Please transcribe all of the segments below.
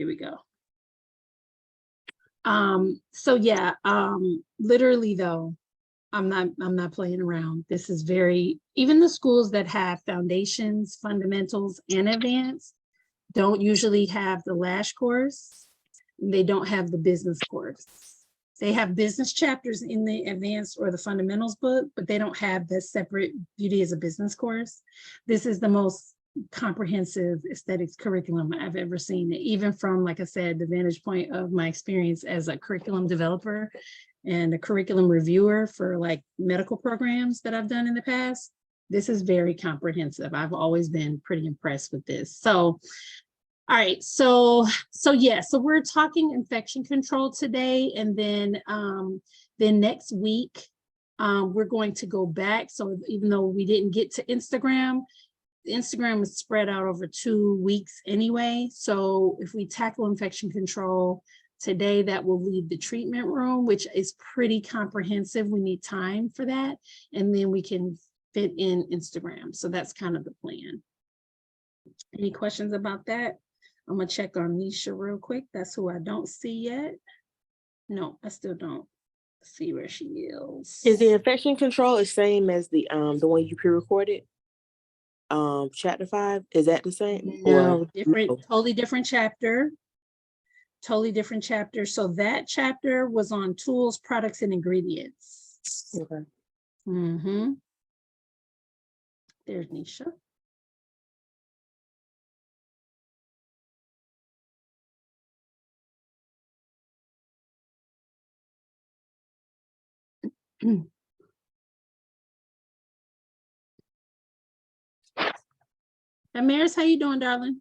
here we go. So yeah, literally though, I'm not playing around. This is even the schools that have foundations, fundamentals, and advanced don't usually have the Lash course. They don't have the business course. They have business chapters in the advanced or the fundamentals book, but they don't have the separate beauty as a business course. This is the most comprehensive aesthetics curriculum I've ever seen, even from, like I said, the vantage point of my experience as a curriculum developer and a curriculum reviewer for like medical programs that I've done in the past. This is very comprehensive. I've always been pretty impressed with this. So, all right, so we're talking infection control today, and then next week we're going to go back. So even though we didn't get to Instagram is spread out over 2 weeks anyway. So if we tackle infection control today, that will leave the treatment room, which is pretty comprehensive. We need time for that. And then we can fit in Instagram. So that's kind of the plan. Any questions about that? I'm gonna check on Nisha real quick. That's who I don't see yet. No, I still don't see where she is. Is the infection control the same as the one you pre-recorded? Chapter 5, is that the same? No, different, totally different chapter. Totally different chapter. So that chapter was on tools, products, and ingredients. Okay. Mm-hmm. There's Nisha. And Maris, how you doing, darling?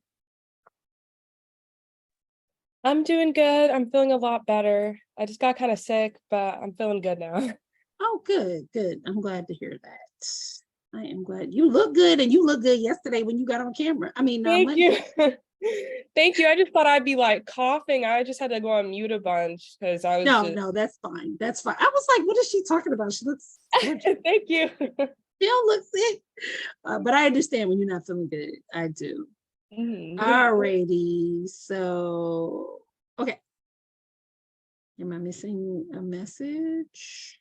I'm doing good. I'm feeling a lot better. I just got kind of sick, but I'm feeling good now. Oh, good, good. I'm glad to hear that. I am glad. You look good, and you look good yesterday when you got on camera. I mean, Thank you. Thank you. I just thought I'd be like coughing. I just had to go on mute a bunch because I was No, that's fine. That's fine. I was like, what is she talking about? She looks Thank you. She don't look sick. But I understand when you're not feeling good. I do. All righty. So, okay. Am I missing a message?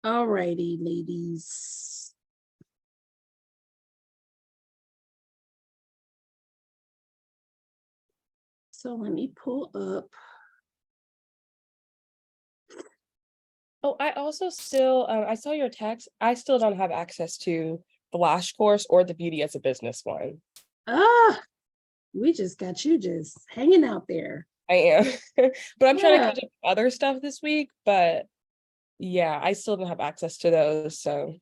All righty, ladies. So let me pull up. Oh, I also still, I saw your text. I still don't have access to the Lash course or the Beauty as a Business one. We just got you just hanging out there. I am, but I'm trying to catch up with other stuff this week, but yeah, I still don't have access to those, so.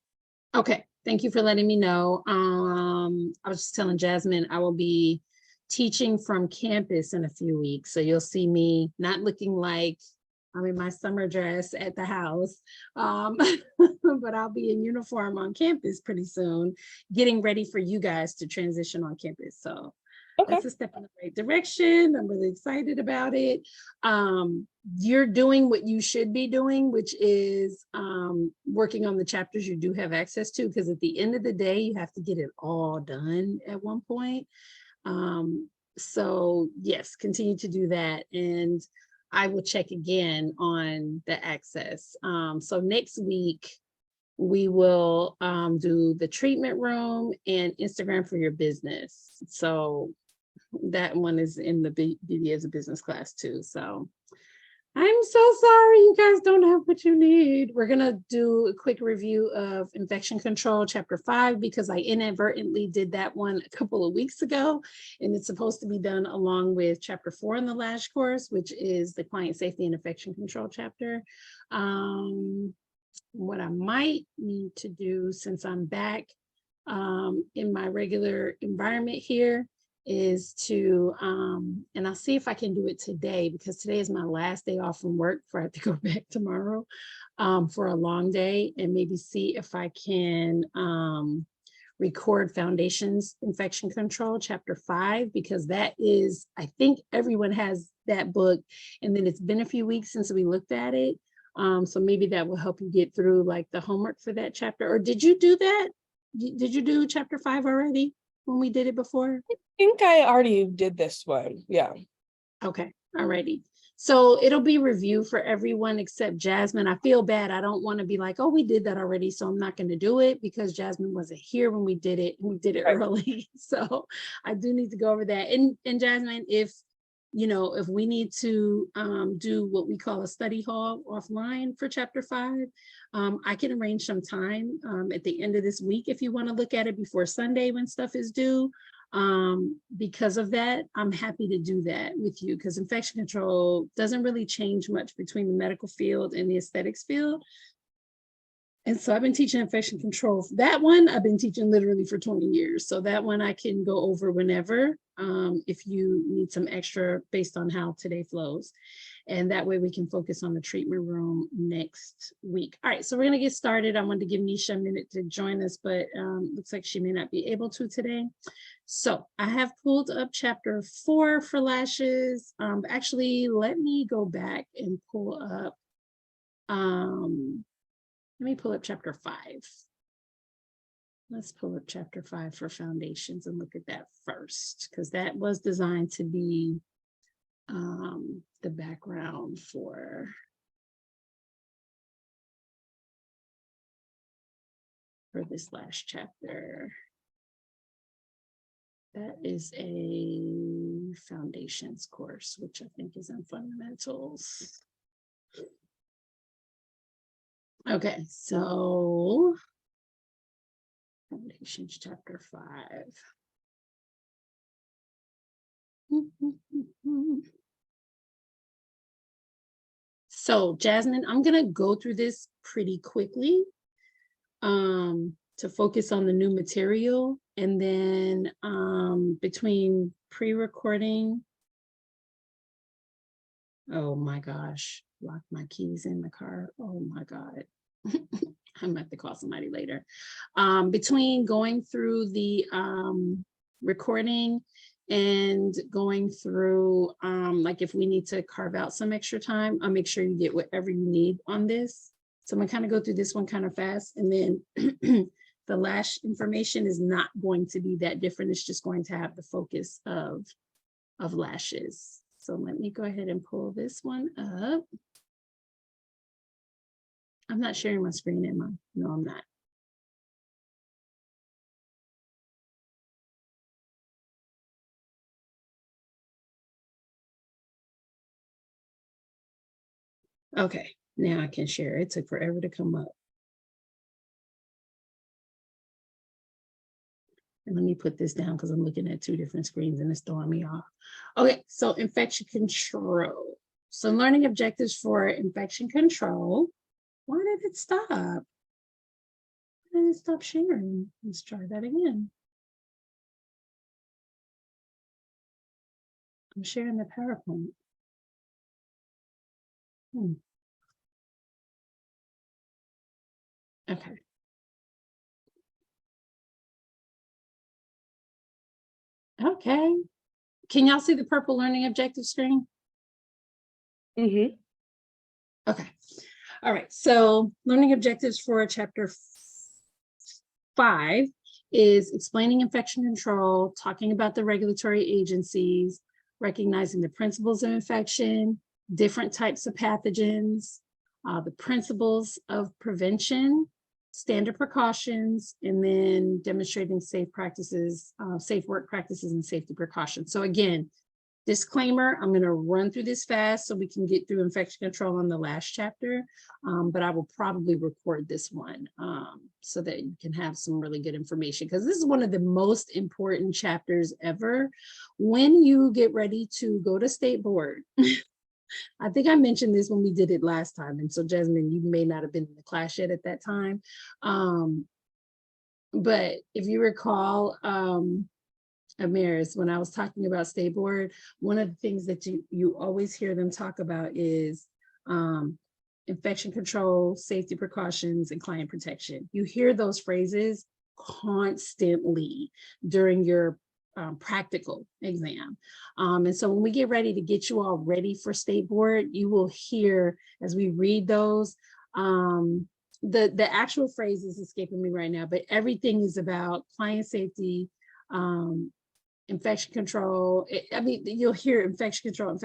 Okay, thank you for letting me know. I was just telling Jasmine I will be teaching from campus in a few weeks, so you'll see me not looking like I'm in my summer dress at the house, but I'll be in uniform on campus pretty soon, getting ready for you guys to transition on campus. So that's a step in the right direction. I'm really excited about it. You're doing what you should be doing, which is working on the chapters you do have access to, because at the end of the day, you have to get it all done at one point. So yes, continue to do that. And I will check again on the access. So next week, we will do the treatment room and Instagram for your business. So that one is in the Beauty as a Business class too. So I'm so sorry you guys don't have what you need. We're gonna do a quick review of infection control chapter 5 because I inadvertently did that one a couple of weeks ago, and it's supposed to be done along with chapter 4 in the Lash course, which is the client safety and infection control chapter. What I might need to do, since I'm back in my regular environment here, is to, and I'll see if I can do it today, because today is my last day off from work before I have to go back tomorrow for a long day, and maybe see if I can record Foundations Infection Control chapter 5, because that is, I think everyone has that book. And then it's been a few weeks since we looked at it. So maybe that will help you get through like the homework for that chapter. Or did you do that? Did you do chapter 5 already when we did it before? I think I already did this one. Yeah. Okay, alrighty. So it'll be review for everyone except Jasmine. I feel bad. I don't want to be like, oh, we did that already, so I'm not going to do it because Jasmine wasn't here when we did it. And we did it Right. early. So I do need to go over that. And Jasmine, if if we need to do what we call a study hall offline for chapter 5, I can arrange some time at the end of this week if you want to look at it before Sunday when stuff is due. Because of that, I'm happy to do that with you because infection control doesn't really change much between the medical field and the aesthetics field. And so I've been teaching infection control. That one I've been teaching literally for 20 years. So that one I can go over whenever if you need some extra based on how today flows. And that way we can focus on the treatment room next week. All right, so we're gonna get started. I wanted to give Nisha a minute to join us, but looks like she may not be able to today. So I have pulled up chapter 4 for lashes. Actually, let me go back and pull up, let me pull up chapter 5. Let's pull up chapter 5 for foundations and look at that first, because that was designed to be the background for this last chapter. That is a foundations course, which I think is in fundamentals. Okay, so foundations chapter 5. So Jasmine, I'm gonna go through this pretty quickly to focus on the new material, and then between pre-recording, oh my gosh, lock my keys in the car. Oh my God. I'm gonna have to call somebody later. Between going through the recording and going through like if we need to carve out some extra time, I'll make sure you get whatever you need on this. So I'm gonna kind of go through this one kind of fast, and then the lash information is not going to be that different. It's just going to have the focus of lashes. So let me go ahead and pull this one up. I'm not sharing my screen, am I? No, I'm not. Okay, now I can share. It took forever to come up. And let me put this down because I'm looking at 2 different screens and it's throwing me off. Okay, so infection control. So learning objectives for infection control. Why did it stop? Why did it stop sharing? Let's try that again. I'm sharing the PowerPoint. Okay. Okay. Can y'all see the purple learning objective screen? Mm-hmm. Okay. All right. So learning objectives for chapter 5 is explaining infection control, talking about the regulatory agencies, recognizing the principles of infection, different types of pathogens, the principles of prevention, standard precautions, and then demonstrating safe practices, safe work practices and safety precautions. So again, disclaimer, I'm going to run through this fast so we can get through infection control on the last chapter, but I will probably record this one so that you can have some really good information, because this is one of the most important chapters ever when you get ready to go to state board. I think I mentioned this when we did it last time, and so Jasmine, you may not have been in the class yet at that time, but if you recall, Amaris, when I was talking about state board, one of the things that you always hear them talk about is infection control, safety precautions, and client protection. You hear those phrases constantly during your practical exam. And so when we get ready to get you all ready for state board, you will hear as we read those, the actual phrase is escaping me right now, but everything is about client safety, infection control. I mean, you'll hear infection control.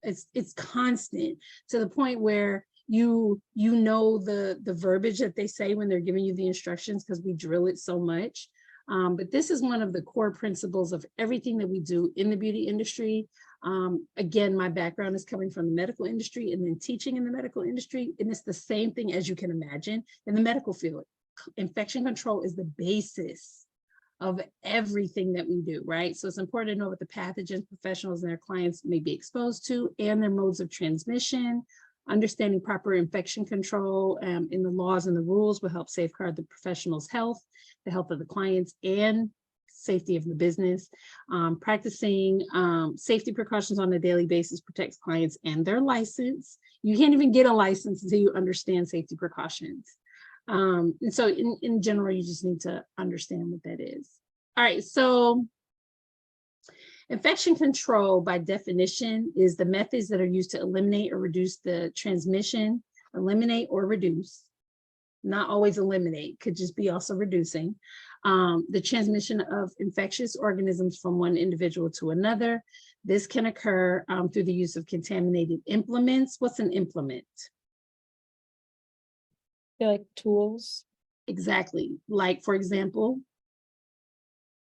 It's constant to the point where you know the verbiage that they say when they're giving you the instructions because we drill it so much. But this is one of the core principles of everything that we do in the beauty industry. Again, my background is coming from the medical industry and then teaching in the medical industry. And it's the same thing as you can imagine in the medical field. Infection control is the basis of everything that we do, right? So it's important to know what the pathogens professionals and their clients may be exposed to and their modes of transmission. Understanding proper infection control in the laws and the rules will help safeguard the professional's health, the health of the clients, and safety of the business. Practicing safety precautions on a daily basis protects clients and their license. You can't even get a license until you understand safety precautions. And so in general, you just need to understand what that is. All right, so infection control, by definition, is the methods that are used to eliminate or reduce the transmission, eliminate or reduce, not always eliminate, could just be also reducing, the transmission of infectious organisms from one individual to another. This can occur through the use of contaminated implements. What's an implement? They're like tools, Exactly. Like, for example,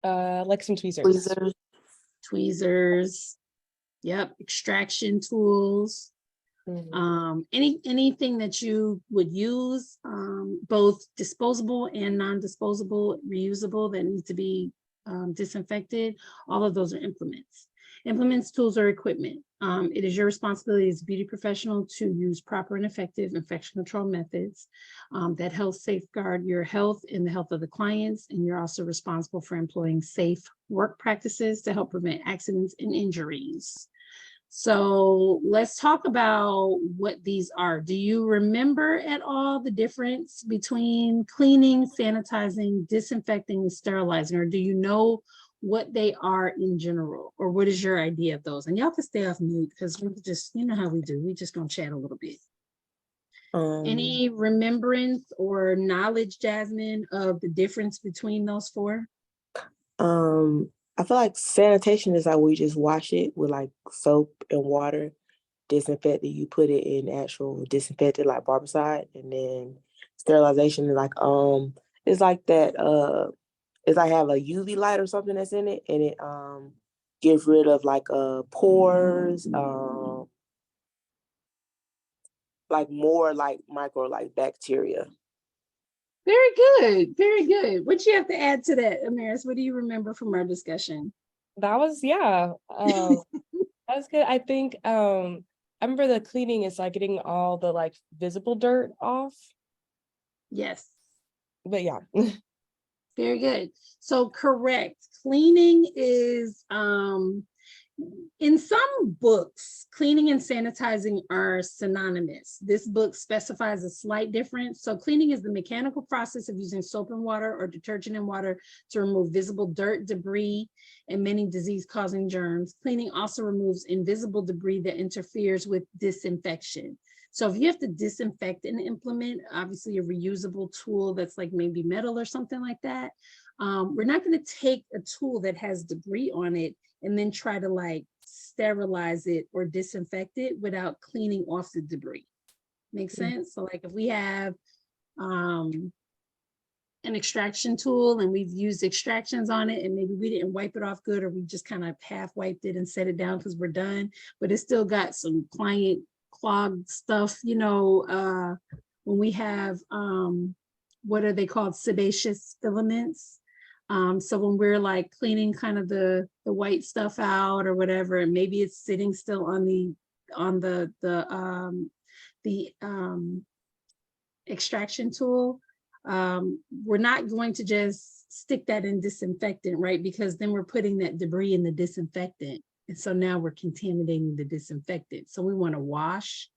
like some tweezers. Tweezers. tweezers, yep, extraction tools, Mhm. anything that you would use, both disposable and non-disposable, reusable, that need to be disinfected. All of those are implements. Implements, tools, or equipment. It is your responsibility as a beauty professional to use proper and effective infection control methods that help safeguard your health and the health of the clients. And you're also responsible for employing safe work practices to help prevent accidents and injuries. So let's talk about what these are. Do you remember at all the difference between cleaning, sanitizing, disinfecting, and sterilizing, or do you know what they are in general, or what is your idea of those? And y'all can stay off mute because we just, you know how we do, we just gonna chat a little bit. Any remembrance or knowledge, Jasmine, of the difference between those four? I feel like sanitation is like we just wash it with like soap and water. Disinfected, you put it in actual disinfectant like barbicide, and then sterilization is like it's like that it's like have a UV light or something that's in it, and it gets rid of like pores, like more like micro like bacteria. Very good, very good. What you have to add to that, Amaris? What do you remember from our discussion? That was, yeah, that was good. I think I remember the cleaning is like getting all the like visible dirt off, Yes. but yeah. Very good. So correct. Cleaning is in some books, cleaning and sanitizing are synonymous. This book specifies a slight difference. So cleaning is the mechanical process of using soap and water or detergent and water to remove visible dirt, debris, and many disease-causing germs. Cleaning also removes invisible debris that interferes with disinfection. So if you have to disinfect an implement, obviously a reusable tool that's like maybe metal or something like that, we're not going to take a tool that has debris on it and then try to like sterilize it or disinfect it without cleaning off the debris. Make sense? So like if we have an extraction tool and we've used extractions on it and maybe we didn't wipe it off good, or we just kind of half wiped it and set it down because we're done, but it's still got some client clogged stuff, you know, when we have what are they called, sebaceous filaments. So when we're like cleaning kind of the white stuff out or whatever, and maybe it's sitting still on the extraction tool, we're not going to just stick that in disinfectant, right? Because then we're putting that debris in the disinfectant. And so now we're contaminating the disinfectant. So we want to wash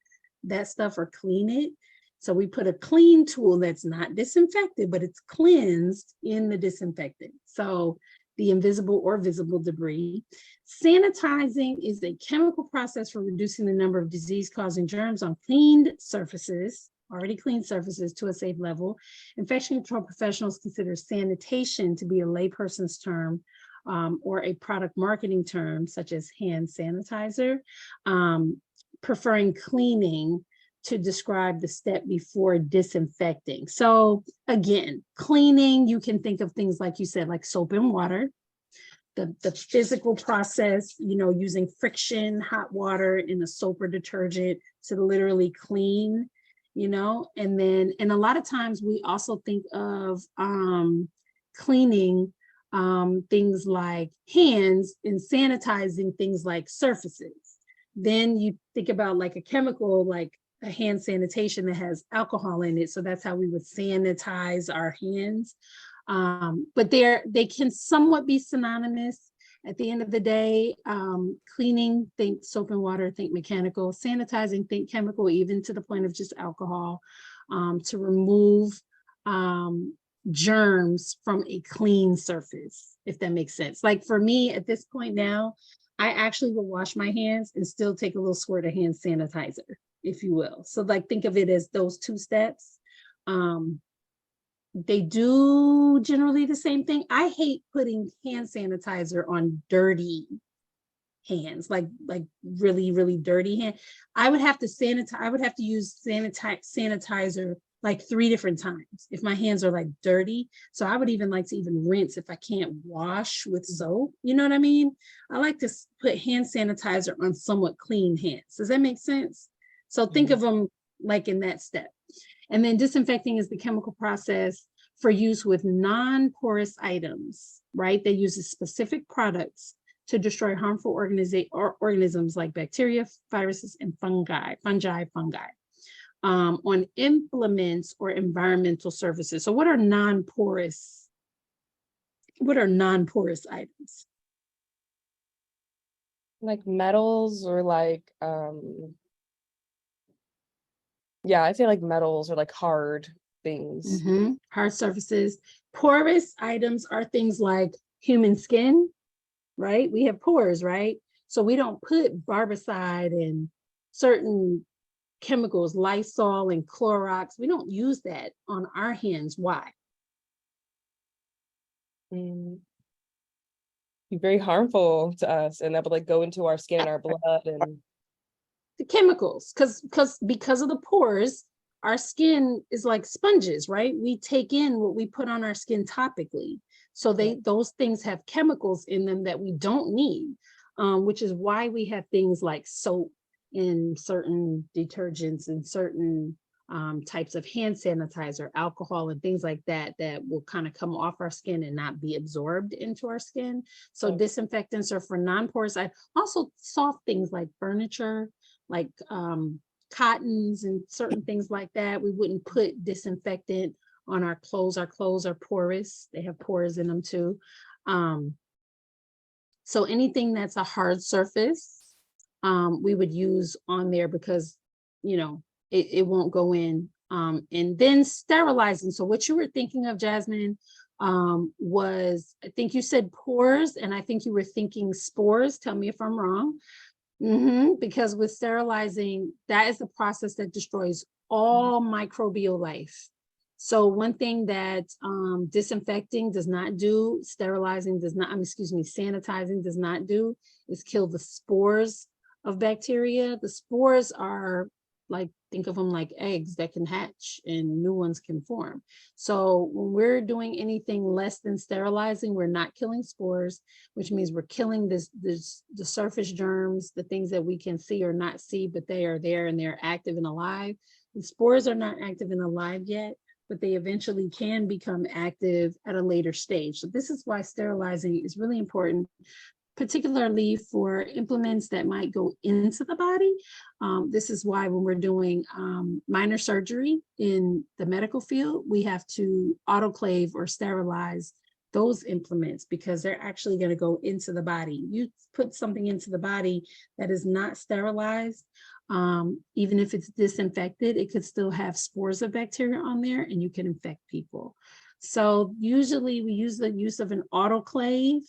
that stuff or clean it. So we put a clean tool that's not disinfected, but it's cleansed in the disinfectant. So the invisible or visible debris. Sanitizing is a chemical process for reducing the number of disease-causing germs on cleaned surfaces, already cleaned surfaces, to a safe level. Infection control professionals consider sanitation to be a layperson's term, or a product marketing term, such as hand sanitizer, preferring cleaning to describe the step before disinfecting. So again, cleaning, you can think of things like you said, like soap and water, the physical process, using friction, hot water in a soap or detergent to literally clean, and a lot of times we also think of cleaning things like hands and sanitizing things like surfaces. Then you think about like a chemical, like a hand sanitation that has alcohol in it. So that's how we would sanitize our hands. But they can somewhat be synonymous. At the end of the day, cleaning, think soap and water, think mechanical. Sanitizing, think chemical, even to the point of just alcohol, to remove germs from a clean surface, if that makes sense. Like for me at this point now, I actually will wash my hands and still take a little squirt of hand sanitizer, if you will. So like think of it as those two steps. They do generally the same thing. I hate putting hand sanitizer on dirty hands, like really, really dirty hand. I would have to use sanitizer like 3 different times if my hands are like dirty. So I would even like to even rinse if I can't wash with soap. You know what I mean? I like to put hand sanitizer on somewhat clean hands. Does that make sense? So think of them like in that step. And then disinfecting is the chemical process for use with non-porous items, right? They use specific products to destroy harmful organisms like bacteria, viruses, and fungi. On implements or environmental surfaces. So what are non-porous items? Like metals or like, yeah, I'd say like metals or like hard things. Hard surfaces. Porous items are things like human skin, right? We have pores, right? So we don't put barbicide and certain chemicals, Lysol and Clorox. We don't use that on our hands. Why? Be very harmful to us, and that would like go into our skin and our blood and the chemicals, because of the pores, our skin is like sponges, right? We take in what we put on our skin topically. So those things have chemicals in them that we don't need, which is why we have things like soap in certain detergents and certain types of hand sanitizer, alcohol and things like that, that will kind of come off our skin and not be absorbed into our skin. So disinfectants are for non-porous. Also soft things like furniture, like cottons and certain things like that. We wouldn't put disinfectant on our clothes. Our clothes are porous. They have pores in them too. So anything that's a hard surface, we would use on there because, it won't go in. And then sterilizing. So what you were thinking of, Jasmine, was, I think you said pores, and I think you were thinking spores. Tell me if I'm wrong. Because with sterilizing, that is the process that destroys all microbial life. So one thing that disinfecting does not do, sanitizing does not do, is kill the spores of bacteria. The spores are like, think of them like eggs that can hatch and new ones can form. So when we're doing anything less than sterilizing, we're not killing spores, which means we're killing the surface germs, the things that we can see or not see, but they are there and they're active and alive. The spores are not active and alive yet, but they eventually can become active at a later stage. So this is why sterilizing is really important, particularly for implements that might go into the body. This is why when we're doing minor surgery in the medical field, we have to autoclave or sterilize those implements because they're actually going to go into the body. You put something into the body that is not sterilized, even if it's disinfected, it could still have spores of bacteria on there and you can infect people. So usually we use the use of an autoclave.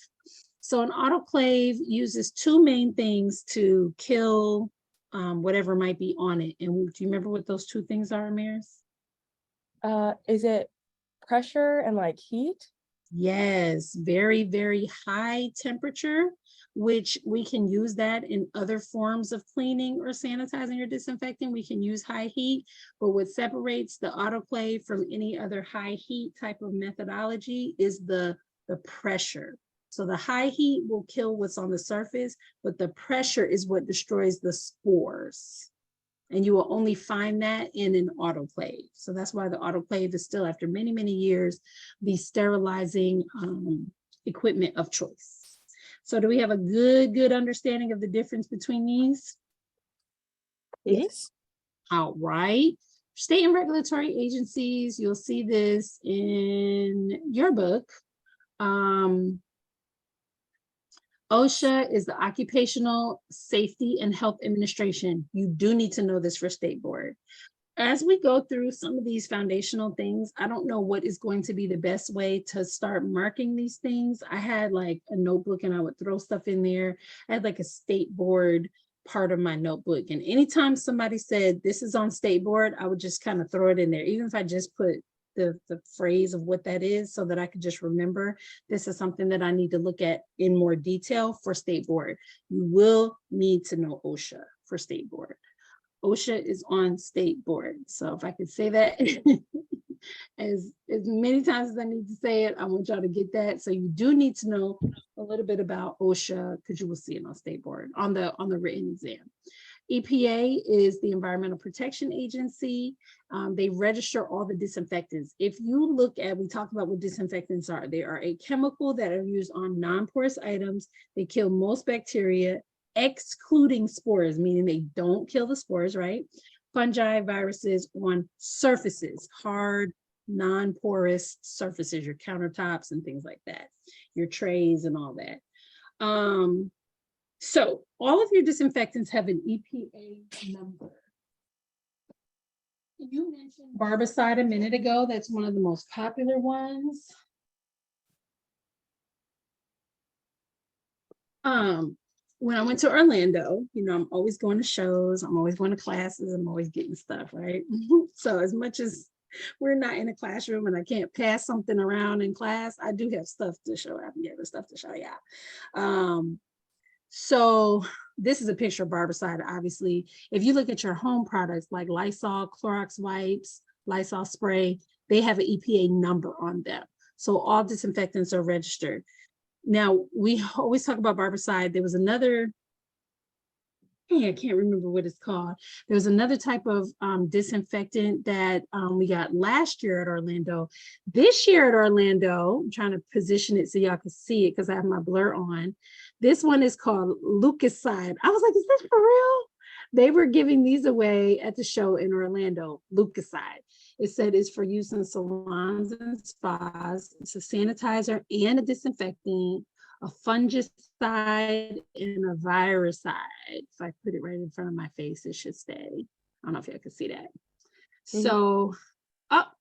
So an autoclave uses two main things to kill whatever might be on it. And do you remember what those two things are, Amaris? Is it pressure and like heat? Yes, very, very high temperature, which we can use that in other forms of cleaning or sanitizing or disinfecting. We can use high heat, but what separates the autoclave from any other high heat type of methodology is the pressure. So the high heat will kill what's on the surface, but the pressure is what destroys the spores. And you will only find that in an autoclave. So that's why the autoclave is still, after many, many years, the sterilizing equipment of choice. So do we have a good understanding of the difference between these? Yes. All right. State and regulatory agencies, you'll see this in your book. OSHA is the Occupational Safety and Health Administration. You do need to know this for state board. As we go through some of these foundational things, I don't know what is going to be the best way to start marking these things. I had like a notebook and I would throw stuff in there. I had like a state board part of my notebook. And anytime somebody said this is on state board, I would just kind of throw it in there, even if I just put the phrase of what that is so that I could just remember this is something that I need to look at in more detail for state board. You will need to know OSHA for state board. OSHA is on state board. So if I could say that as many times as I need to say it, I want y'all to get that. So you do need to know a little bit about OSHA because you will see it on state board on the written exam. EPA is the Environmental Protection Agency. They register all the disinfectants. If you look at, we talked about what disinfectants are. They are a chemical that are used on non-porous items. They kill most bacteria, excluding spores, meaning they don't kill the spores, right? Fungi, viruses on surfaces, hard, non-porous surfaces, your countertops and things like that, your trays and all that. So all of your disinfectants have an EPA number. You mentioned barbicide a minute ago. That's one of the most popular ones. When I went to Orlando, you know, I'm always going to shows, I'm always going to classes, I'm always getting stuff, right? So as much as we're not in a classroom and I can't pass something around in class, I do have stuff to show. I can get the stuff to show you. So this is a picture of barbicide. Obviously, if you look at your home products like Lysol, Clorox wipes, Lysol spray, they have an EPA number on them. So all disinfectants are registered. Now, we always talk about barbicide. There was another, I can't remember what it's called. There was another type of disinfectant that we got last year at Orlando. This year at Orlando, I'm trying to position it so y'all can see it because I have my blur on. This one is called Lucaside. I was like, is this for real? They were giving these away at the show in Orlando, Lucaside. It said it's for use in salons and spas. It's a sanitizer and a disinfectant, a fungicide, and a viricide. If I put it right in front of my face, it should stay. I don't know if y'all can see that. So,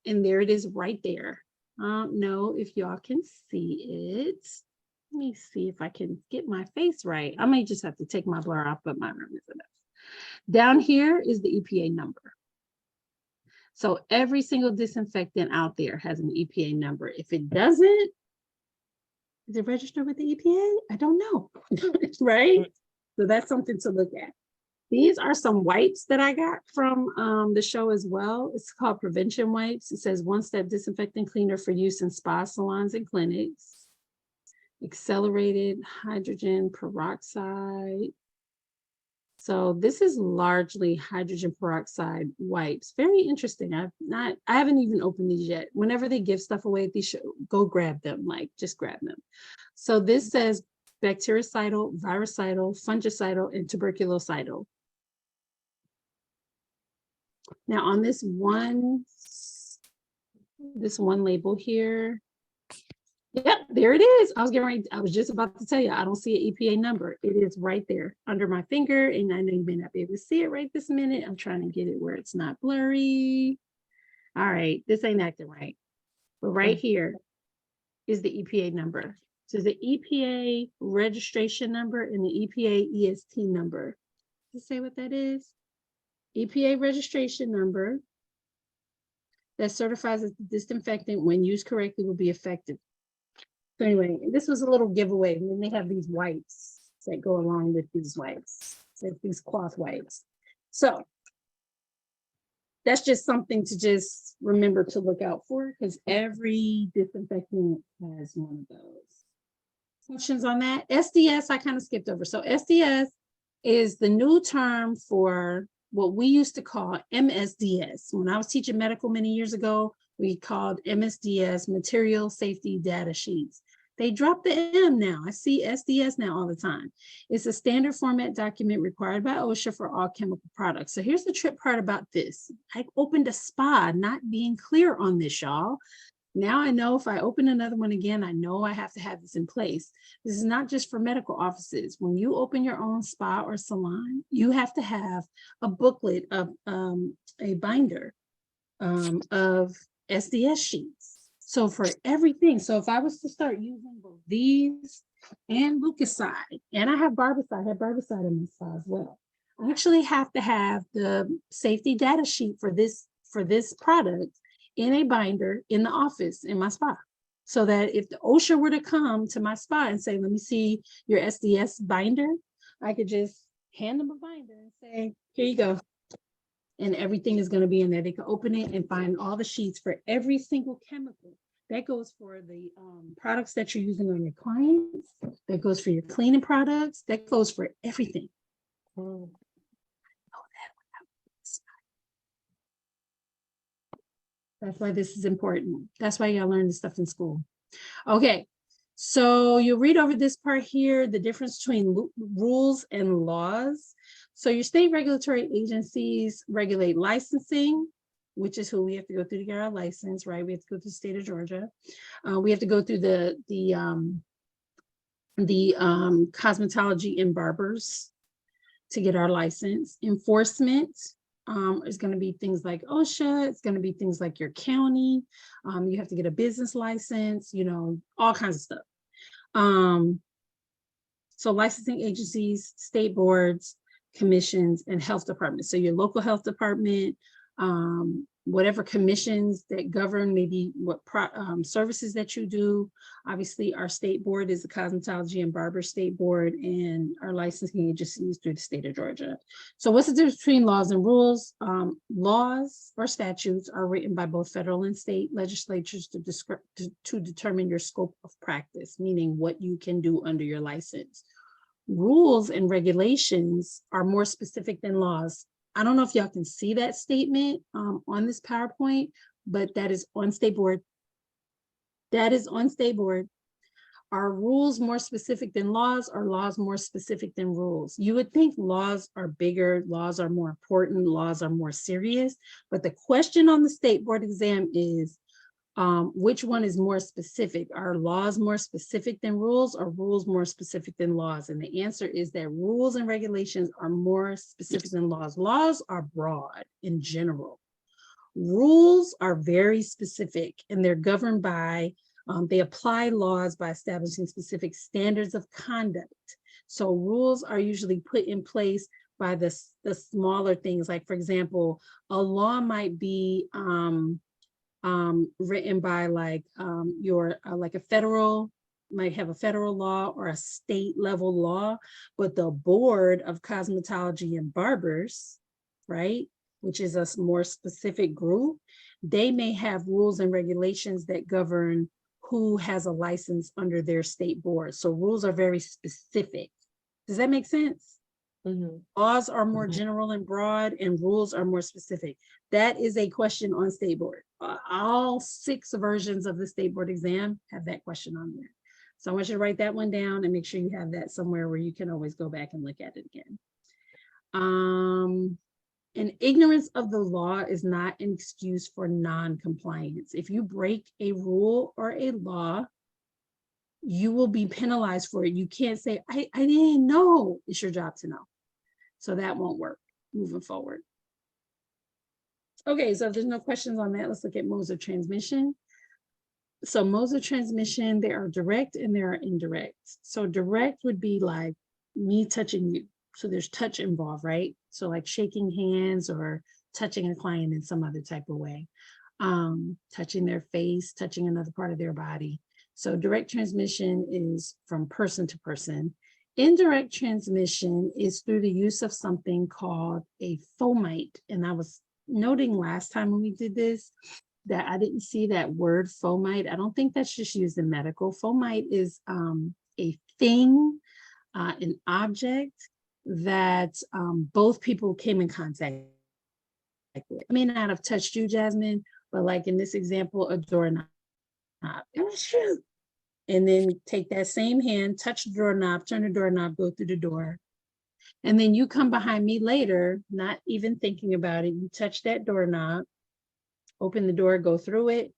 and there it is right there. I don't know if y'all can see it. Let me see if I can get my face right. I may just have to take my blur off, but my room is enough. Down here is the EPA number. So every single disinfectant out there has an EPA number. If it doesn't, is it registered with the EPA? I don't know, right? So that's something to look at. These are some wipes that I got from the show as well. It's called Prevention Wipes. It says one-step disinfectant cleaner for use in spa salons and clinics. Accelerated hydrogen peroxide. So this is largely hydrogen peroxide wipes. Very interesting. I haven't even opened these yet. Whenever they give stuff away at these shows, go grab them, like just grab them. So this says bactericidal, virucidal, fungicidal, and tuberculocidal. Now on this one label here, yep, there it is. I was just about to tell you, I don't see an EPA number. It is right there under my finger. And I know you may not be able to see it right this minute. I'm trying to get it where it's not blurry. All right, this ain't acting right. But right here is the EPA number. So the EPA registration number and the EPA EST number. Does it say what that is? EPA registration number that certifies that the disinfectant, when used correctly, will be effective. So anyway, this was a little giveaway. And then they have these wipes that go along with these wipes, like these cloth wipes. So that's just something to just remember to look out for, because every disinfectant has one of those. Questions on that? SDS, I kind of skipped over. So SDS is the new term for what we used to call MSDS. When I was teaching medical many years ago, we called MSDS, Material Safety Data Sheets. They dropped the M now. I see SDS now all the time. It's a standard format document required by OSHA for all chemical products. So here's the trip part about this. I opened a SPA, not being clear on this, y'all. Now I know if I open another one again, I know I have to have this in place. This is not just for medical offices. When you open your own spa or salon, you have to have a booklet of a binder of SDS sheets. So for everything, so if I was to start using both these and Lucaside, and I have Barbicide, in my spa as well. I actually have to have the safety data sheet for this product in a binder in the office in my spa, so that if the OSHA were to come to my spa and say, let me see your SDS binder, I could just hand them a binder and say, here you go. And everything is going to be in there. They can open it and find all the sheets for every single chemical. That goes for the products that you're using on your clients. That goes for your cleaning products. That goes for everything. That's why this is important. That's why y'all learn this stuff in school. Okay, so you'll read over this part here, the difference between rules and laws. So your state regulatory agencies regulate licensing, which is who we have to go through to get our license, right? We have to go through the state of Georgia. We have to go through the cosmetology and barbers to get our license. Enforcement is going to be things like OSHA. It's going to be things like your county. You have to get a business license, you know, all kinds of stuff. So licensing agencies, state boards, commissions, and health departments. So your local health department, whatever commissions that govern maybe what services that you do. Obviously, our state board is the Cosmetology and Barber State Board, and our licensing agencies through the state of Georgia. So what's the difference between laws and rules? Laws or statutes are written by both federal and state legislatures to determine your scope of practice, meaning what you can do under your license. Rules and regulations are more specific than laws. I don't know if y'all can see that statement on this PowerPoint, but that is on state board. That is on state board. Are rules more specific than laws, or laws more specific than rules? You would think laws are bigger, laws are more important, laws are more serious, but the question on the state board exam is, which one is more specific? Are laws more specific than rules, or rules more specific than laws? And the answer is that rules and regulations are more specific than laws. Laws are broad in general. Rules are very specific, and they're governed by, they apply laws by establishing specific standards of conduct. So rules are usually put in place by the smaller things. Like, for example, a law might be, written by like like a federal, might have a federal law or a state level law, but the Board of Cosmetology and Barbers, right, which is a more specific group, they may have rules and regulations that govern who has a license under their state board. So rules are very specific. Does that make sense? Mm-hmm. Laws are more general and broad, and rules are more specific. That is a question on state board. All 6 versions of the state board exam have that question on there. So I want you to write that one down and make sure you have that somewhere where you can always go back and look at it again. And ignorance of the law is not an excuse for non-compliance. If you break a rule or a law, you will be penalized for it. You can't say, I didn't know. It's your job to know. So that won't work moving forward. Okay, so if there's no questions on that, let's look at modes of transmission. So modes of transmission, there are direct and there are indirect. So direct would be like me touching you. So there's touch involved, right? So like shaking hands or touching a client in some other type of way, touching their face, touching another part of their body. So direct transmission is from person to person. Indirect transmission is through the use of something called a fomite. And I was noting last time when we did this that I didn't see that word fomite. I don't think that's just used in medical. Fomite is a thing, an object that both people came in contact with. I may not have touched you, Jasmine, but like in this example, a doorknob. And then take that same hand, touch the doorknob, turn the doorknob, go through the door. And then you come behind me later, not even thinking about it. You touch that doorknob, open the door, go through it.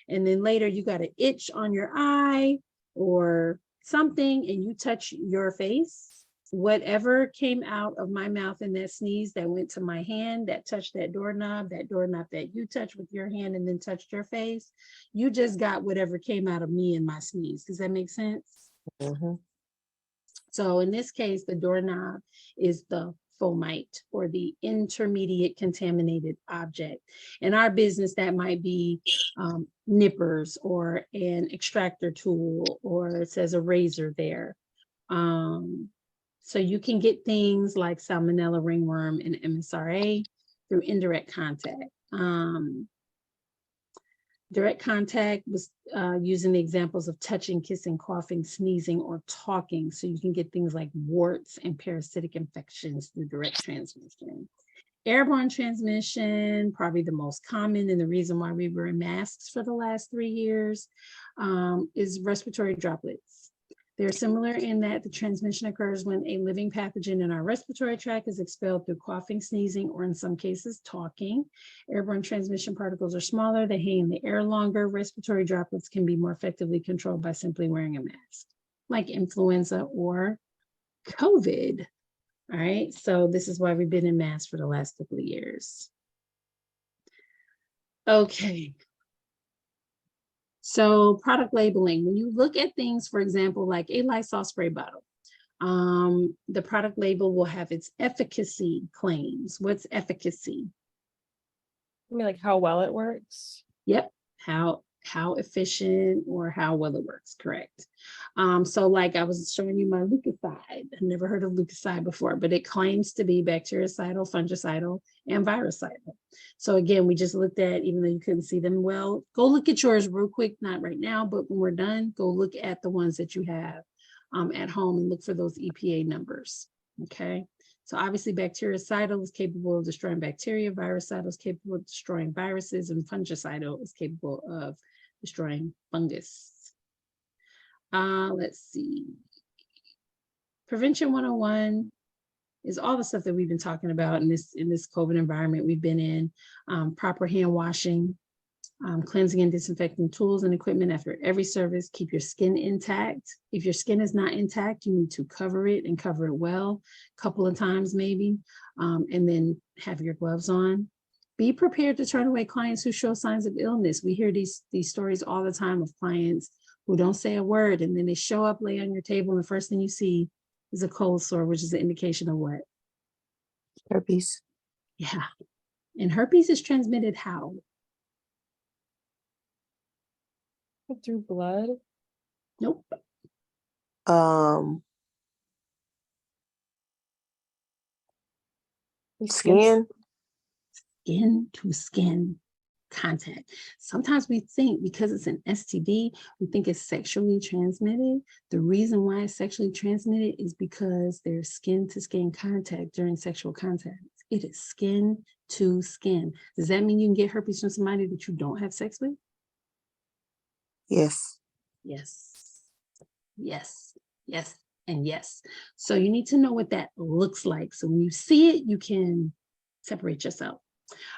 And then later you got an itch on your eye or something and you touch your face. Whatever came out of my mouth in that sneeze that went to my hand, that touched that doorknob that you touched with your hand and then touched your face, you just got whatever came out of me in my sneeze. Does that make sense? Mm-hmm. So in this case, the doorknob is the fomite or the intermediate contaminated object. In our business, that might be nippers or an extractor tool, or it says a razor there. So you can get things like salmonella, ringworm, and MSRA through indirect contact. Direct contact was using the examples of touching, kissing, coughing, sneezing, or talking. So you can get things like warts and parasitic infections through direct transmission. Airborne transmission, probably the most common, and the reason why we were in masks for the last 3 years, is respiratory droplets. They're similar in that the transmission occurs when a living pathogen in our respiratory tract is expelled through coughing, sneezing, or in some cases, talking. Airborne transmission particles are smaller, they hang in the air longer. Respiratory droplets can be more effectively controlled by simply wearing a mask, like influenza or COVID. All right, so this is why we've been in masks for the last couple of years. Okay. So product labeling, when you look at things, for example, like a Lysol spray bottle, the product label will have its efficacy claims. What's efficacy? I mean, like how well it works. Yep, how efficient or how well it works, correct. So like I was showing you my leukocyde. I've never heard of leukocyde before, but it claims to be bactericidal, fungicidal, and virucidal. So again, we just looked at, even though you couldn't see them well, go look at yours real quick, not right now, but when we're done, go look at the ones that you have at home and look for those EPA numbers, okay? So obviously bactericidal is capable of destroying bacteria, virucidal is capable of destroying viruses, and fungicidal is capable of destroying fungus. Let's see. Prevention 101 is all the stuff that we've been talking about in this COVID environment we've been in. Proper hand washing, cleansing and disinfecting tools and equipment after every service. Keep your skin intact. If your skin is not intact, you need to cover it and cover it well, a couple of times maybe, and then have your gloves on. Be prepared to turn away clients who show signs of illness. We hear these stories all the time of clients who don't say a word, and then they show up, lay on your table, and the first thing you see is a cold sore, which is an indication of what? Herpes. Yeah. And herpes is transmitted how? Through blood. Nope. Skin. Skin to skin contact. Sometimes we think because it's an STD, we think it's sexually transmitted. The reason why it's sexually transmitted is because there's skin to skin contact during sexual contact. It is skin to skin. Does that mean you can get herpes from somebody that you don't have sex with? Yes. Yes. Yes. Yes. And yes. So you need to know what that looks like. So when you see it, you can separate yourself.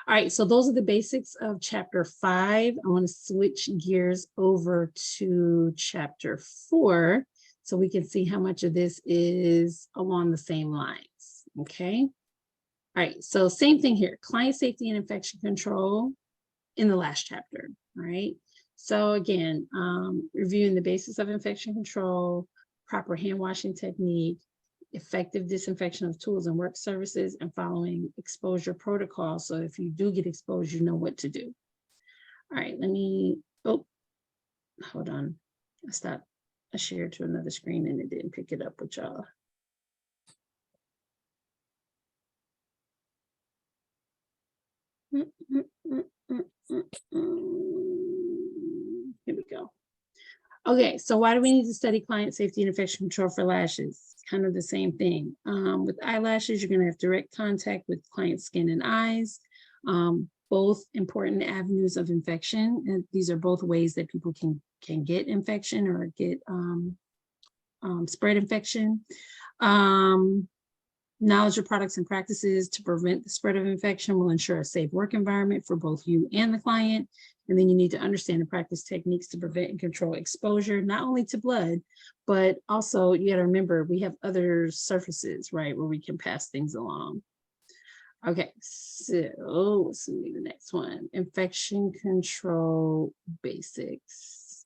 All right, so those are the basics of chapter 5. I want to switch gears over to chapter 4 so we can see how much of this is along the same lines, okay? All right, so same thing here, client safety and infection control in the last chapter, all right? So again, reviewing the basics of infection control, proper hand washing technique, effective disinfection of tools and work surfaces, and following exposure protocols. So if you do get exposed, you know what to do. All right, let me, oh, hold on. I shared to another screen and it didn't pick it up with y'all. Here we go. Okay, so why do we need to study client safety and infection control for lashes? Kind of the same thing. With eyelashes, you're going to have direct contact with client skin and eyes, both important avenues of infection. And these are both ways that people can get infection or get spread infection. Knowledge of products and practices to prevent the spread of infection will ensure a safe work environment for both you and the client. And then you need to understand and practice techniques to prevent and control exposure, not only to blood, but also you got to remember we have other surfaces, right, where we can pass things along. Okay, so let's see the next one. Infection control basics.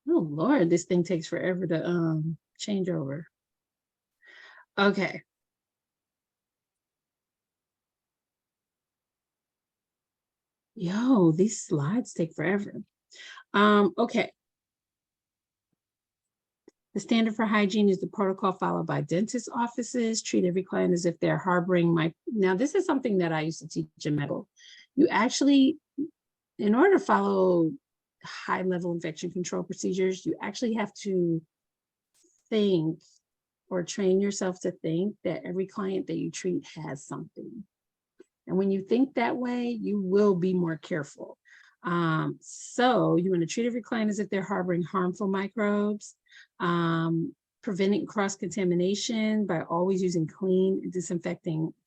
Oh Lord, this thing takes forever to change over. Okay. Yo, these slides take forever. Okay. The standard for hygiene is the protocol followed by dentist offices. Treat every client as if they're harboring now this is something that I used to teach in medical. You actually, in order to follow high level infection control procedures, you actually have to think or train yourself to think that every client that you treat has something. And when you think that way, you will be more careful. So you want to treat every client as if they're harboring harmful microbes, preventing cross-contamination by always using clean and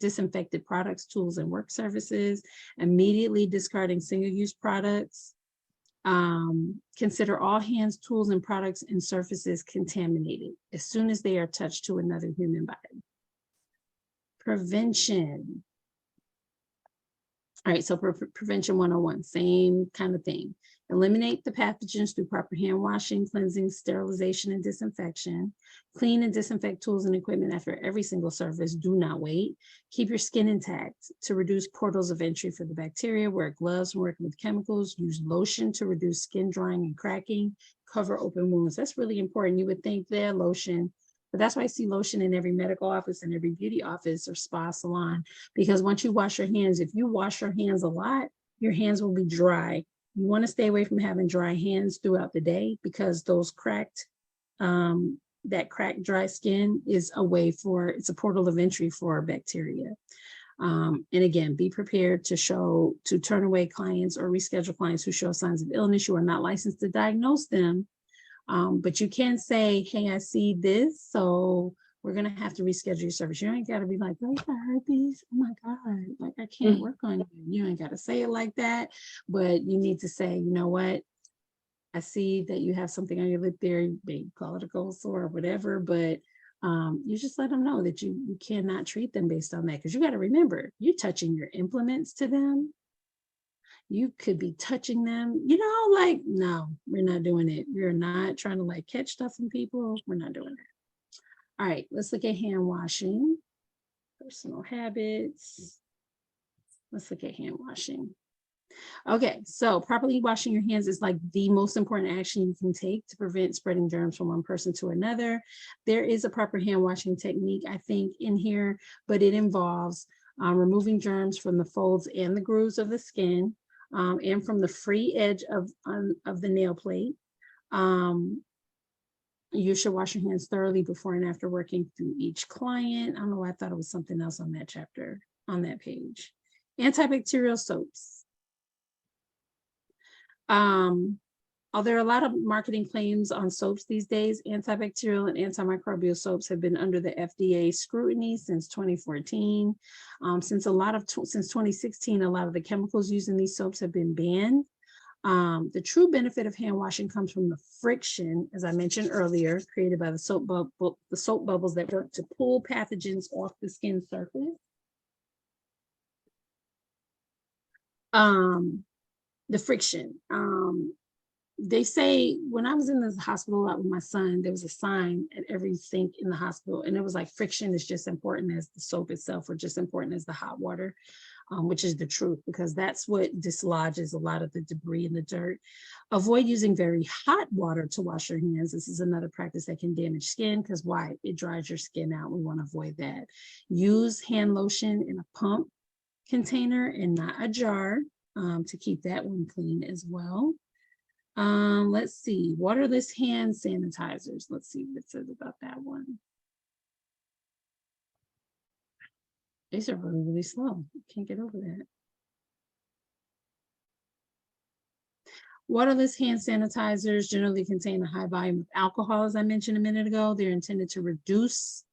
disinfected products, tools, and work surfaces, immediately discarding single-use products. Consider all hands, tools, and products and surfaces contaminated as soon as they are touched to another human body. Prevention. All right, so prevention 101, same kind of thing. Eliminate the pathogens through proper hand washing, cleansing, sterilization, and disinfection. Clean and disinfect tools and equipment after every single surface. Do not wait. Keep your skin intact to reduce portals of entry for the bacteria. Wear gloves when working with chemicals. Use lotion to reduce skin drying and cracking. Cover open wounds. That's really important. You would think that lotion, but that's why I see lotion in every medical office and every beauty office or spa salon, because once you wash your hands, if you wash your hands a lot, your hands will be dry. You want to stay away from having dry hands throughout the day because those cracked, that cracked dry skin is it's a portal of entry for bacteria. And again, be prepared to turn away clients or reschedule clients who show signs of illness. You are not licensed to diagnose them. But you can say, hey, I see this, so we're going to have to reschedule your service. You ain't got to be like, oh, you got herpes? Oh my God, like I can't work on you. You ain't got to say it like that, but you need to say, you know what? I see that you have something on your lip there, you may call it a cold sore or whatever, but you just let them know that you cannot treat them based on that. Because you got to remember, you're touching your implements to them. You could be touching them, like, no, we're not doing it. We're not trying to like catch stuff from people. We're not doing that. All right, let's look at hand washing, personal habits. Let's look at hand washing. Okay, so properly washing your hands is like the most important action you can take to prevent spreading germs from one person to another. There is a proper hand washing technique, I think, in here, but it involves removing germs from the folds and the grooves of the skin, and from the free edge of the nail plate. You should wash your hands thoroughly before and after working through each client. I don't know why I thought it was something else on that chapter, on that page. Antibacterial soaps. There are a lot of marketing claims on soaps these days. Antibacterial and antimicrobial soaps have been under the FDA scrutiny since 2014. Since 2016, a lot of the chemicals used in these soaps have been banned. The true benefit of hand washing comes from the friction, as I mentioned earlier, created by the soap bubbles that work to pull pathogens off the skin surface. The friction. they say when I was in the hospital a lot with my son, there was a sign at every sink in the hospital, and it was like friction is just important as the soap itself, or just important as the hot water, which is the truth, because that's what dislodges a lot of the debris and the dirt. Avoid using very hot water to wash your hands. This is another practice that can damage skin, because why? It dries your skin out. We want to avoid that. Use hand lotion in a pump container and not a jar, to keep that one clean as well. Let's see, waterless hand sanitizers. Let's see what it says about that one. These are really, really slow. Can't get over that. Waterless hand sanitizers generally contain a high volume of alcohol, as I mentioned a minute ago. They're intended to reduce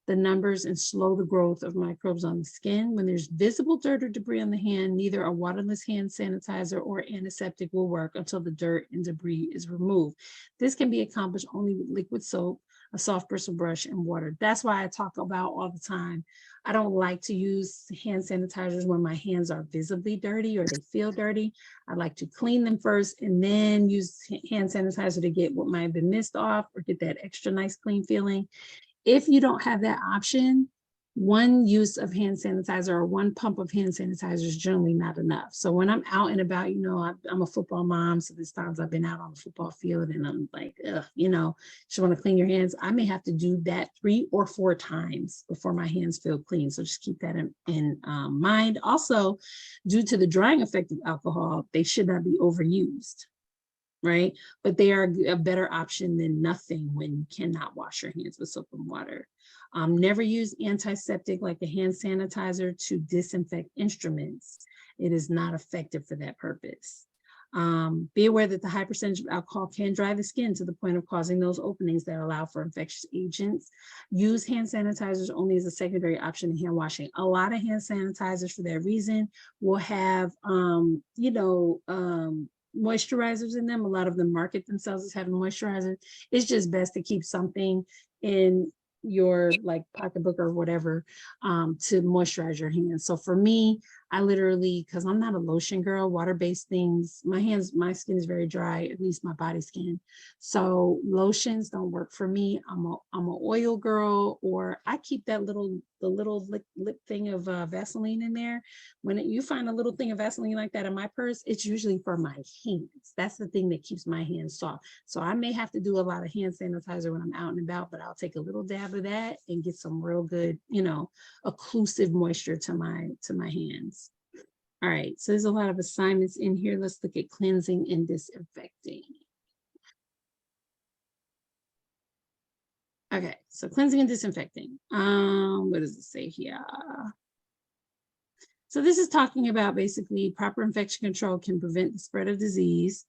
the numbers and slow the growth of microbes on the skin. When there's visible dirt or debris on the hand, neither a waterless hand sanitizer or antiseptic will work until the dirt and debris is removed. This can be accomplished only with liquid soap, a soft bristle brush, and water. That's why I talk about all the time. I don't like to use hand sanitizers when my hands are visibly dirty or they feel dirty. I like to clean them first and then use hand sanitizer to get what might have been missed off or get that extra nice clean feeling. If you don't have that option, one use of hand sanitizer or one pump of hand sanitizer is generally not enough. So when I'm out and about, I'm a football mom, so there's times I've been out on the football field and I'm like, just want to clean your hands. I may have to do that 3 or 4 times before my hands feel clean. So just keep that in mind. Also, due to the drying effect of alcohol, they should not be overused. Right? But they are a better option than nothing when you cannot wash your hands with soap and water. Never use antiseptic like a hand sanitizer to disinfect instruments. It is not effective for that purpose. Be aware that the high percentage of alcohol can dry the skin to the point of causing those openings that allow for infectious agents. Use hand sanitizers only as a secondary option in hand washing. A lot of hand sanitizers for that reason will have, moisturizers in them. A lot of them market themselves as having moisturizers. It's just best to keep something in your like pocketbook or whatever to moisturize your hands. So for me, I literally, because I'm not a lotion girl, water-based things, my skin is very dry, at least my body skin. So lotions don't work for me. I'm an oil girl, or I keep the little lip thing of Vaseline in there. When you find a little thing of Vaseline like that in my purse, it's usually for my hands. That's the thing that keeps my hands soft. So I may have to do a lot of hand sanitizer when I'm out and about, but I'll take a little dab of that and get some real good, occlusive moisture to my hands. All right, so there's a lot of assignments in here. Let's look at cleansing and disinfecting. Okay, so cleansing and disinfecting. What does it say here? So this is talking about basically proper infection control can prevent the spread of disease.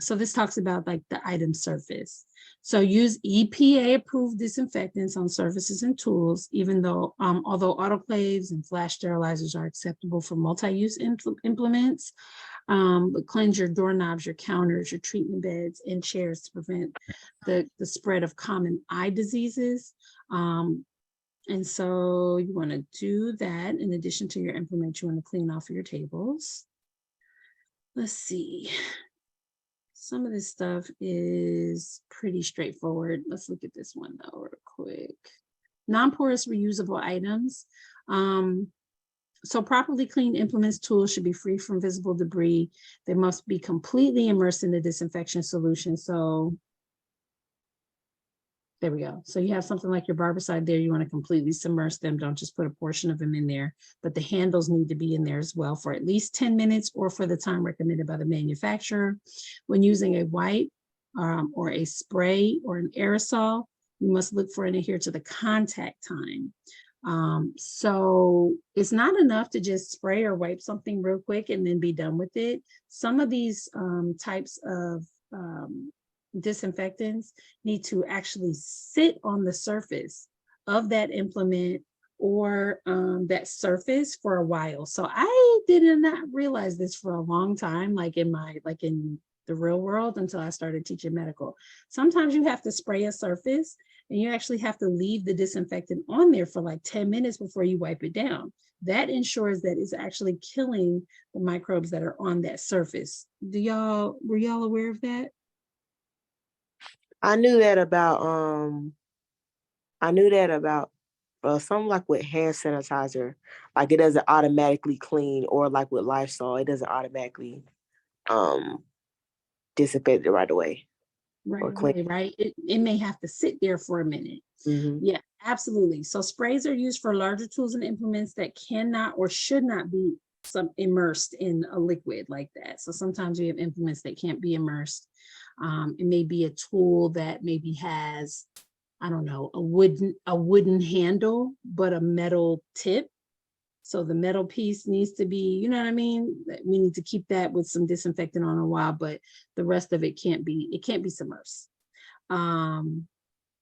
So this talks about like the item surface. So use EPA approved disinfectants on surfaces and tools, even though, although autoclaves and flash sterilizers are acceptable for multi-use implements, but cleanse your doorknobs, your counters, your treatment beds, and chairs to prevent the spread of common eye diseases. And so you want to do that in addition to your implement. You want to clean off your tables. Let's see. Some of this stuff is pretty straightforward. Let's look at this one though, real quick. Non-porous reusable items. So properly cleaned implements, tools should be free from visible debris. They must be completely immersed in the disinfection solution. So there we go. So you have something like your barbicide there, you want to completely submerge them. Don't just put a portion of them in there, but the handles need to be in there as well for at least 10 minutes or for the time recommended by the manufacturer. When using a wipe or a spray or an aerosol, you must look for and adhere to the contact time. So it's not enough to just spray or wipe something real quick and then be done with it. Some of these types of disinfectants need to actually sit on the surface of that implement or that surface for a while. So I did not realize this for a long time, like in the real world, until I started teaching medical. Sometimes you have to spray a surface and you actually have to leave the disinfectant on there for like 10 minutes before you wipe it down. That ensures that it's actually killing the microbes that are on that surface. Were y'all aware of that? I knew that about something like with hand sanitizer, like it doesn't automatically clean, or like with Lysol, it doesn't automatically disinfect it right away or Right clean. away, right? It may have to sit there for a minute. Mm-hmm. Yeah, absolutely. So sprays are used for larger tools and implements that cannot or should not be immersed in a liquid like that. So sometimes we have implements that can't be immersed. It may be a tool that maybe has, I don't know, a wooden handle, but a metal tip. So the metal piece needs to be, you know what I mean? We need to keep that with some disinfectant on a while, but the rest of it can't be submersed.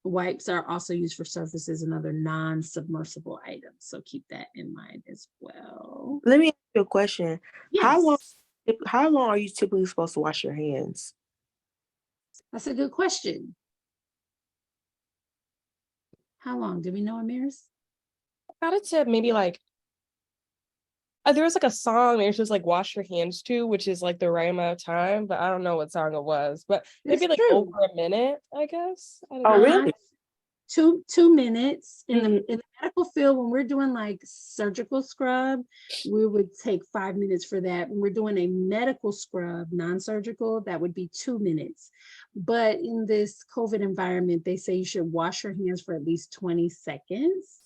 Wipes are also used for surfaces and other non-submersible items. So keep that in mind as well. Let me ask you a question. Yes, How long are you typically supposed to wash your hands? that's a good question. How long? Do we know, Amiris? Got it to maybe like there was like a song where it's just like wash your hands to, which is like the right amount of time, but I don't know what song it was, but maybe It's like true. over a minute, I guess. I don't Oh, know. really? 2 minutes in the medical field. When we're doing like surgical scrub, we would take 5 minutes for that. When we're doing a medical scrub, non-surgical, that would be 2 minutes. But in this COVID environment, they say you should wash your hands for at least 20 seconds.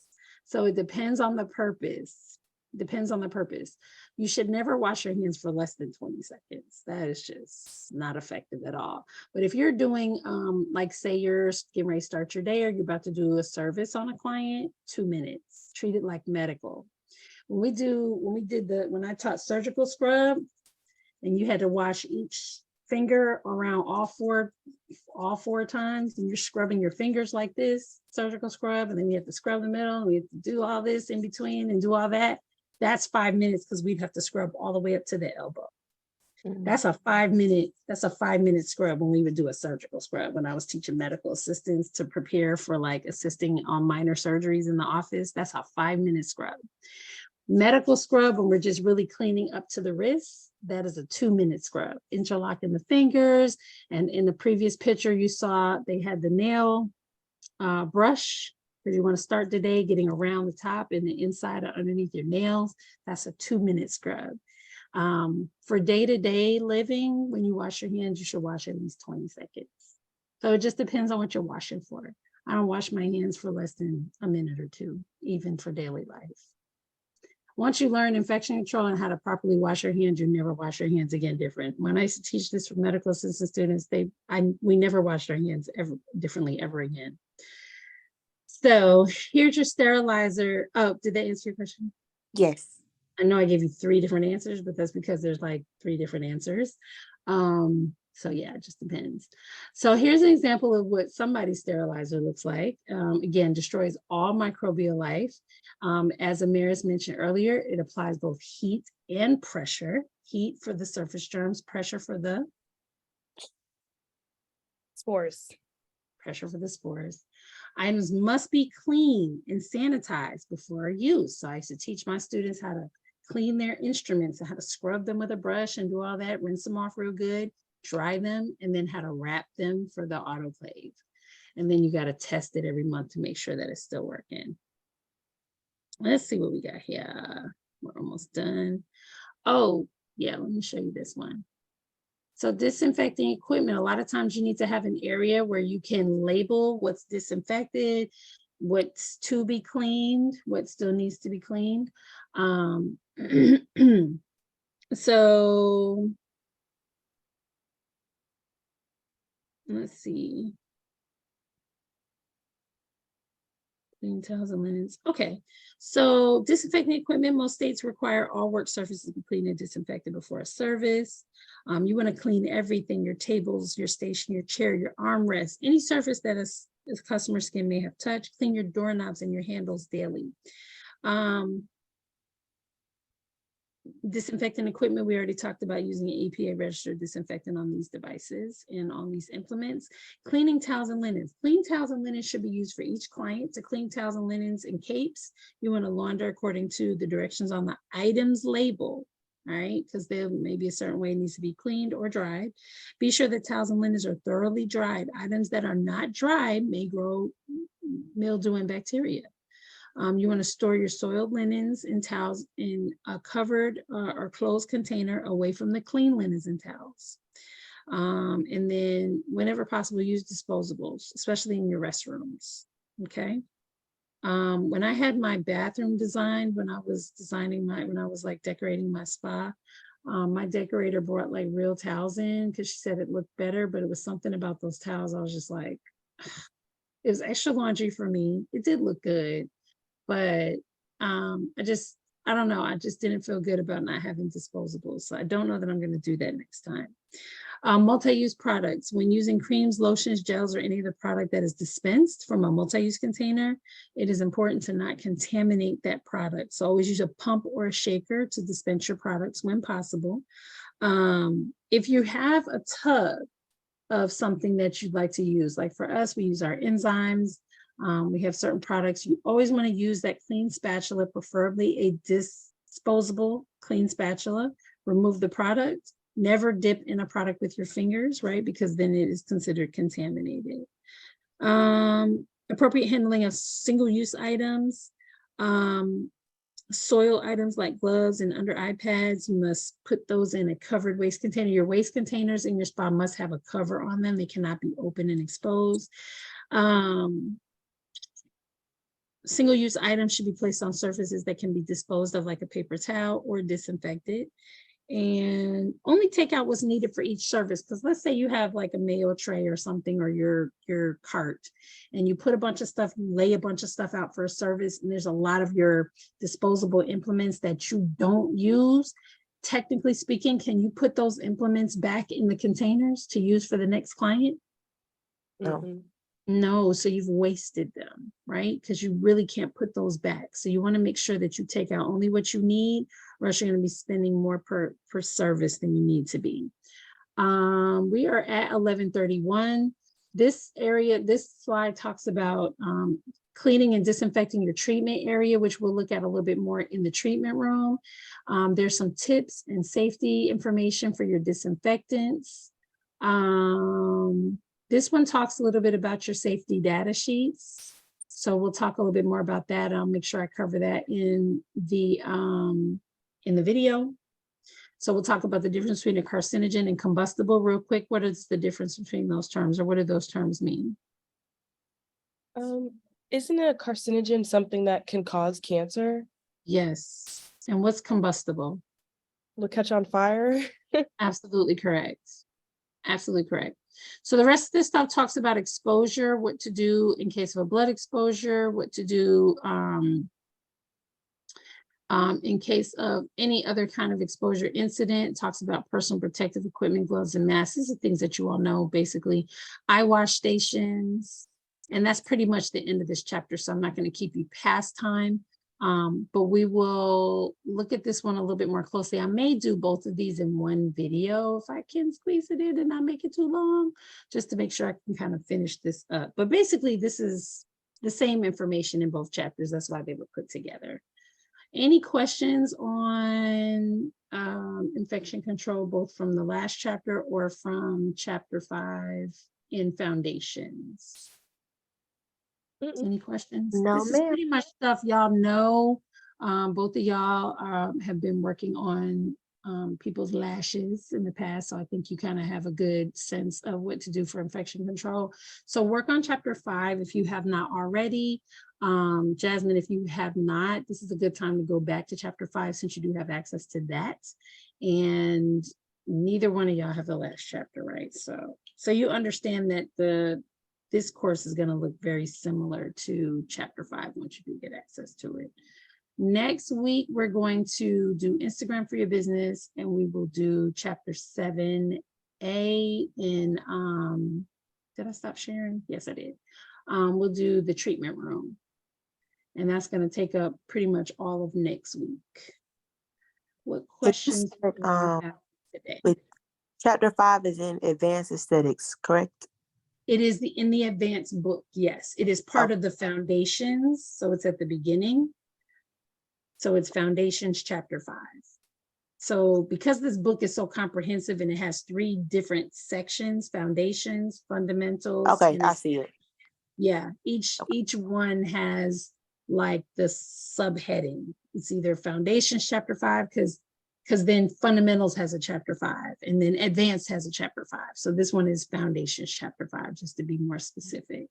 So it depends on the purpose. Depends on the purpose. You should never wash your hands for less than 20 seconds. That is just not effective at all. But if you're doing, like say you're getting ready to start your day, or you're about to do a service on a client, 2 minutes, treat it like medical. When I taught surgical scrub, and you had to wash each finger around all four times, and you're scrubbing your fingers like this, surgical scrub, and then you have to scrub the middle, and we have to do all this in between and do all that. That's 5 minutes, because we'd have to scrub all the way up to the elbow. That's a 5 minute scrub when we would do a surgical scrub, when I was teaching medical assistants to prepare for like assisting on minor surgeries in the office. That's a 5 minute scrub. Medical scrub, when we're just really cleaning up to the wrist, that is a 2 minute scrub, interlocking the fingers. And in the previous picture you saw, they had the nail brush, because you want to start the day getting around the top and the inside or underneath your nails. That's a 2 minute scrub. For day-to-day living, when you wash your hands, you should wash at least 20 seconds. So it just depends on what you're washing for. I don't wash my hands for less than a minute or two, even for daily life. Once you learn infection control and how to properly wash your hands, you never wash your hands again different. When I used to teach this for medical assistant students, we never washed our hands differently ever again. So here's your sterilizer. Oh, did that answer your question? Yes. I know I gave you 3 different answers, but that's because there's like 3 different answers. So yeah, it just depends. So here's an example of what somebody's sterilizer looks like. Again, destroys all microbial life. As Amiris mentioned earlier, it applies both heat and pressure. Heat for the surface germs, pressure for the Spores. Items must be clean and sanitized before use. So I used to teach my students how to clean their instruments and how to scrub them with a brush and do all that, rinse them off real good, dry them, and then how to wrap them for the autoclave. And then you got to test it every month to make sure that it's still working. Let's see what we got here. We're almost done. Oh, yeah, let me show you this one. So disinfecting equipment, a lot of times you need to have an area where you can label what's disinfected, what's to be cleaned, what still needs to be cleaned. So let's see. Clean towels and linens. Okay, so disinfecting equipment, most states require all work surfaces to be cleaned and disinfected before a service. You want to clean everything, your tables, your station, your chair, your armrest, any surface that a customer skin may have touched. Clean your doorknobs and your handles daily. Disinfectant equipment, we already talked about using EPA registered disinfectant on these devices and on these implements. Cleaning towels and linens. Clean towels and linens should be used for each client. To clean towels and linens and capes, you want to launder according to the directions on the items label. All right, because there may be a certain way it needs to be cleaned or dried. Be sure that towels and linens are thoroughly dried. Items that are not dried may grow mildew and bacteria. You want to store your soiled linens and towels in a covered or closed container away from the clean linens and towels. And then whenever possible, use disposables, especially in your restrooms, okay? When I had my bathroom designed, when I was like decorating my spa, my decorator brought like real towels in because she said it looked better, but it was something about those towels. I was just like, it was extra laundry for me. It did look good, but I don't know. I just didn't feel good about not having disposables. So I don't know that I'm going to do that next time. Multi-use products. When using creams, lotions, gels, or any other product that is dispensed from a multi-use container, it is important to not contaminate that product. So always use a pump or a shaker to dispense your products when possible. If you have a tub of something that you'd like to use, like for us, we use our enzymes. We have certain products. You always want to use that clean spatula, preferably a disposable clean spatula. Remove the product. Never dip in a product with your fingers, right? Because then it is considered contaminated. Appropriate handling of single-use items. Soil items like gloves and under eye pads, you must put those in a covered waste container. Your waste containers in your spa must have a cover on them. They cannot be open and exposed. Single-use items should be placed on surfaces that can be disposed of, like a paper towel, or disinfected. And only take out what's needed for each service. Because let's say you have like a mail tray or something, or your cart, and you put a bunch of stuff, you lay a bunch of stuff out for a service, and there's a lot of your disposable implements that you don't use. Technically speaking, can you put those implements back in the containers to use for the next client? No. No, so you've wasted them, right? Because you really can't put those back. So you want to make sure that you take out only what you need, or else you're going to be spending more per service than you need to be. We are at 11:31. This slide talks about cleaning and disinfecting your treatment area, which we'll look at a little bit more in the treatment room. There's some tips and safety information for your disinfectants. This one talks a little bit about your safety data sheets. So we'll talk a little bit more about that. I'll make sure I cover that in the video. So we'll talk about the difference between a carcinogen and combustible real quick. What is the difference between those terms, or what do those terms mean? Isn't a carcinogen something that can cause cancer? Yes. And what's combustible? Will catch on fire? Absolutely correct. Absolutely correct. So the rest of this stuff talks about exposure, what to do in case of a blood exposure, what to do in case of any other kind of exposure incident. It talks about personal protective equipment, gloves, and masks. These are things that you all know, basically. Eye wash stations. And that's pretty much the end of this chapter. So I'm not going to keep you past time. But we will look at this one a little bit more closely. I may do both of these in one video if I can squeeze it in and not make it too long, just to make sure I can kind of finish this up. But basically, this is the same information in both chapters. That's why they were put together. Any questions on infection control, both from the last chapter or from chapter 5 in foundations? Any questions? No, This is pretty much stuff y'all know. Both of y'all have been working on people's lashes in the past, so I think you kind of have a good sense of what to do for infection control. So work on chapter 5 if you have not already. Jasmine, if you have not, this is a good time to go back to chapter 5 since you do have access to that. And neither one of y'all have the last chapter, right? So you understand that this course is going to look very similar to chapter 5 once you do get access to it. Next week, we're going to do Instagram for your business, and we will do chapter 7A in, did I stop sharing? Yes, I did. We'll do the treatment room, and that's going to take up pretty much all of next week. What So you questions said, do you have today? with chapter 5 is in advanced aesthetics, correct? It is in the advanced book, yes. It is part of the foundations, so it's at the beginning. So it's foundations chapter 5. So because this book is so comprehensive and it has 3 different sections, foundations, fundamentals. Okay, and I see it. yeah, each one has like the subheading. It's either foundations chapter 5, because then fundamentals has a chapter 5, and then advanced has a chapter 5. So this one is foundations chapter 5, just to be more specific.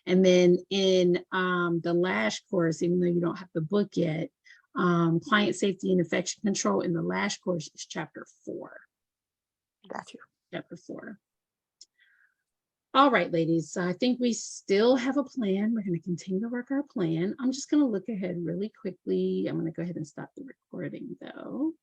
And then in the Lash course, even though you don't have the book yet, client safety and infection control in the Lash course is chapter 4. Got you. Chapter 4. All right, ladies, so I think we still have a plan. We're going to continue to work our plan. I'm just going to look ahead really quickly. I'm going to go ahead and stop the recording though.